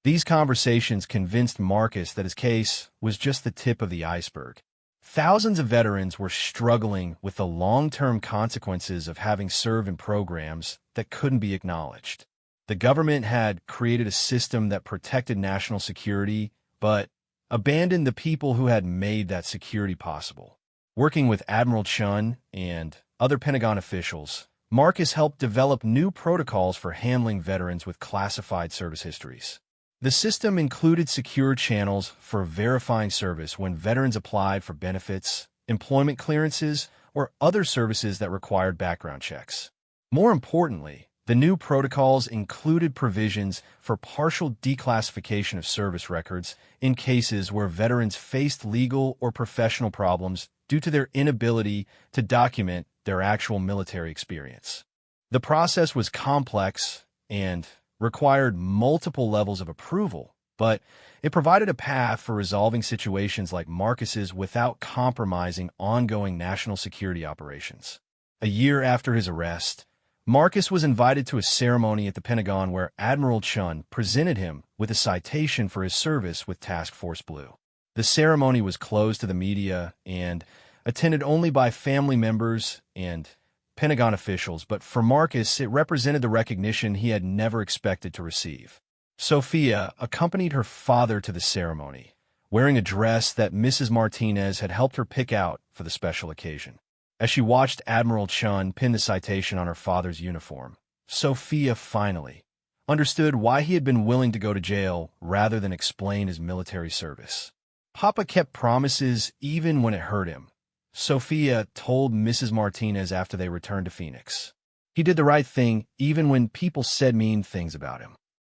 These conversations convinced Marcus that his case was just the tip of the iceberg. Thousands of veterans were struggling with the long-term consequences of having served in programs that couldn't be acknowledged. The government had created a system that protected national security, but abandoned the people who had made that security possible. Working with Admiral Chun and other Pentagon officials, Marcus helped develop new protocols for handling veterans with classified service histories. The system included secure channels for verifying service when veterans applied for benefits, employment clearances, or other services that required background checks. More importantly, the new protocols included provisions for partial declassification of service records in cases where veterans faced legal or professional problems due to their inability to document their actual military experience. The process was complex and required multiple levels of approval, but it provided a path for resolving situations like Marcus's without compromising ongoing national security operations. A year after his arrest, Marcus was invited to a ceremony at the Pentagon where Admiral Chun presented him with a citation for his service with Task Force Blue. The ceremony was closed to the media and attended only by family members and Pentagon officials, but for Marcus, it represented the recognition he had never expected to receive. Sophia accompanied her father to the ceremony, wearing a dress that Mrs. Martinez had helped her pick out for the special occasion. As she watched Admiral Chun pin the citation on her father's uniform, Sophia finally understood why he had been willing to go to jail rather than explain his military service. Papa kept promises even when it hurt him, Sophia told Mrs. Martinez after they returned to Phoenix. He did the right thing even when people said mean things about him.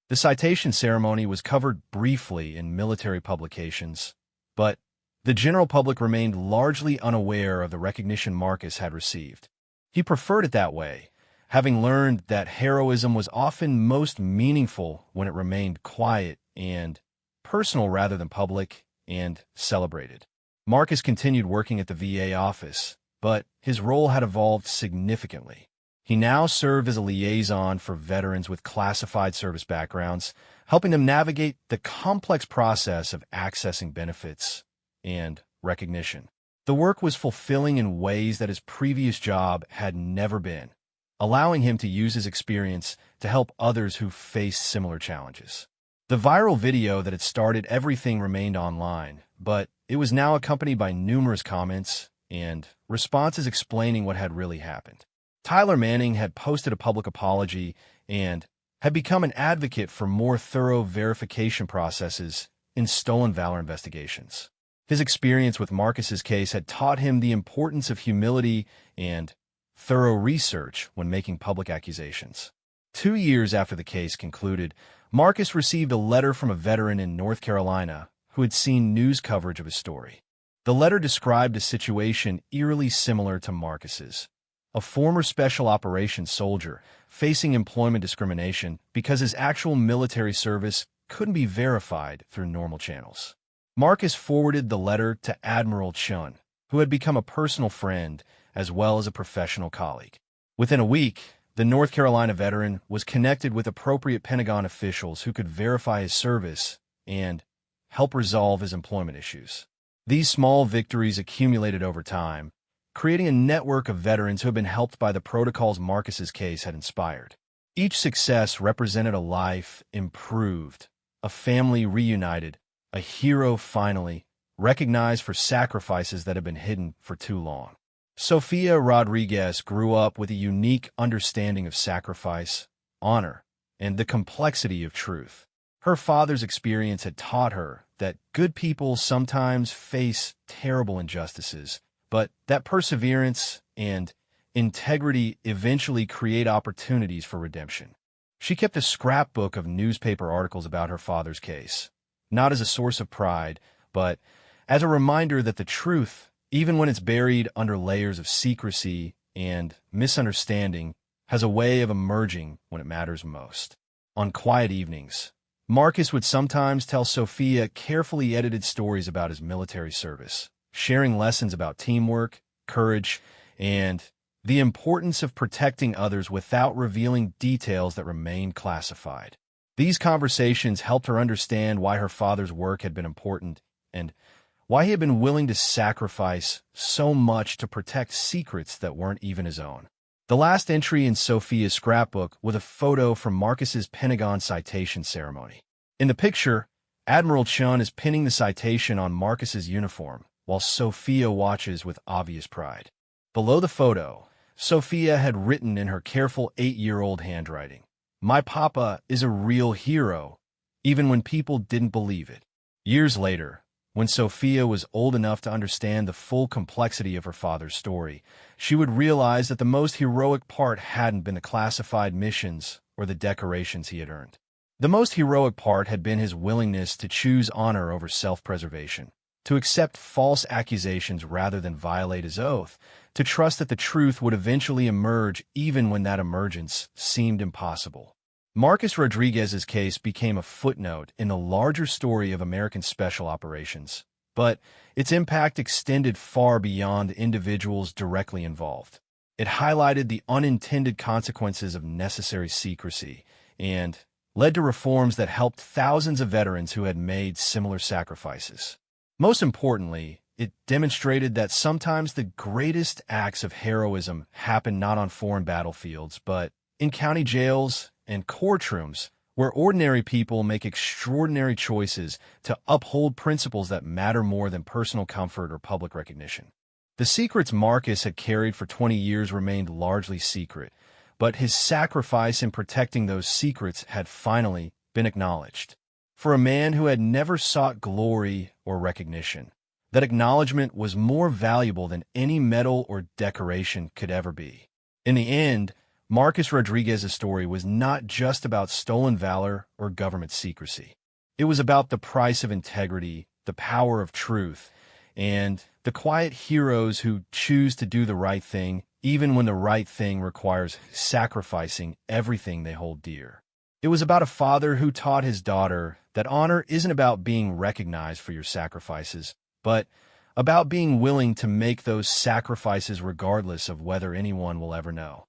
The citation ceremony was covered briefly in military publications, but the general public remained largely unaware of the recognition Marcus had received. He preferred it that way, having learned that heroism was often most meaningful when it remained quiet and personal rather than public and celebrated. Marcus continued working at the VA office, but his role had evolved significantly. He now served as a liaison for veterans with classified service backgrounds, helping them navigate the complex process of accessing benefits and recognition. The work was fulfilling in ways that his previous job had never been, allowing him to use his experience to help others who faced similar challenges. The viral video that had started everything remained online, but it was now accompanied by numerous comments and responses explaining what had really happened. Tyler Manning had posted a public apology and had become an advocate for more thorough verification processes in stolen valor investigations. His experience with Marcus's case had taught him the importance of humility and thorough research when making public accusations. 2 years after the case concluded, Marcus received a letter from a veteran in North Carolina who had seen news coverage of his story. The letter described a situation eerily similar to Marcus's. A former special operations soldier facing employment discrimination because his actual military service couldn't be verified through normal channels. Marcus forwarded the letter to Admiral Chun, who had become a personal friend as well as a professional colleague. Within a week, the North Carolina veteran was connected with appropriate Pentagon officials who could verify his service and help resolve his employment issues. These small victories accumulated over time, creating a network of veterans who had been helped by the protocols Marcus's case had inspired. Each success represented a life improved, a family reunited, a hero finally recognized for sacrifices that had been hidden for too long. Sofia Rodriguez grew up with a unique understanding of sacrifice, honor, and the complexity of truth. Her father's experience had taught her that good people sometimes face terrible injustices, but that perseverance and integrity eventually create opportunities for redemption. She kept a scrapbook of newspaper articles about her father's case, not as a source of pride, but as a reminder that the truth, even when it's buried under layers of secrecy and misunderstanding, has a way of emerging when it matters most. On quiet evenings, Marcus would sometimes tell Sophia carefully edited stories about his military service, sharing lessons about teamwork, courage, and the importance of protecting others without revealing details that remained classified. These conversations helped her understand why her father's work had been important and why he had been willing to sacrifice so much to protect secrets that weren't even his own. The last entry in Sophia's scrapbook was a photo from Marcus's Pentagon citation ceremony. In the picture, Admiral Chun is pinning the citation on Marcus's uniform, while Sophia watches with obvious pride. Below the photo, Sophia had written in her careful 8-year-old handwriting, "My papa is a real hero," even when people didn't believe it. Years later, when Sophia was old enough to understand the full complexity of her father's story, she would realize that the most heroic part hadn't been the classified missions or the decorations he had earned. The most heroic part had been his willingness to choose honor over self-preservation, to accept false accusations rather than violate his oath, to trust that the truth would eventually emerge even when that emergence seemed impossible. Marcus Rodriguez's case became a footnote in the larger story of American special operations, but its impact extended far beyond the individuals directly involved. It highlighted the unintended consequences of necessary secrecy and led to reforms that helped thousands of veterans who had made similar sacrifices. Most importantly, it demonstrated that sometimes the greatest acts of heroism happen not on foreign battlefields, but in county jails and courtrooms, where ordinary people make extraordinary choices to uphold principles that matter more than personal comfort or public recognition. The secrets Marcus had carried for 20 years remained largely secret, but his sacrifice in protecting those secrets had finally been acknowledged. For a man who had never sought glory or recognition, that acknowledgement was more valuable than any medal or decoration could ever be. In the end, Marcus Rodriguez's story was not just about stolen valor or government secrecy. It was about the price of integrity, the power of truth, and the quiet heroes who choose to do the right thing even when the right thing requires sacrificing everything they hold dear. It was about a father who taught his daughter that honor isn't about being recognized for your sacrifices, but about being willing to make those sacrifices regardless of whether anyone will ever know.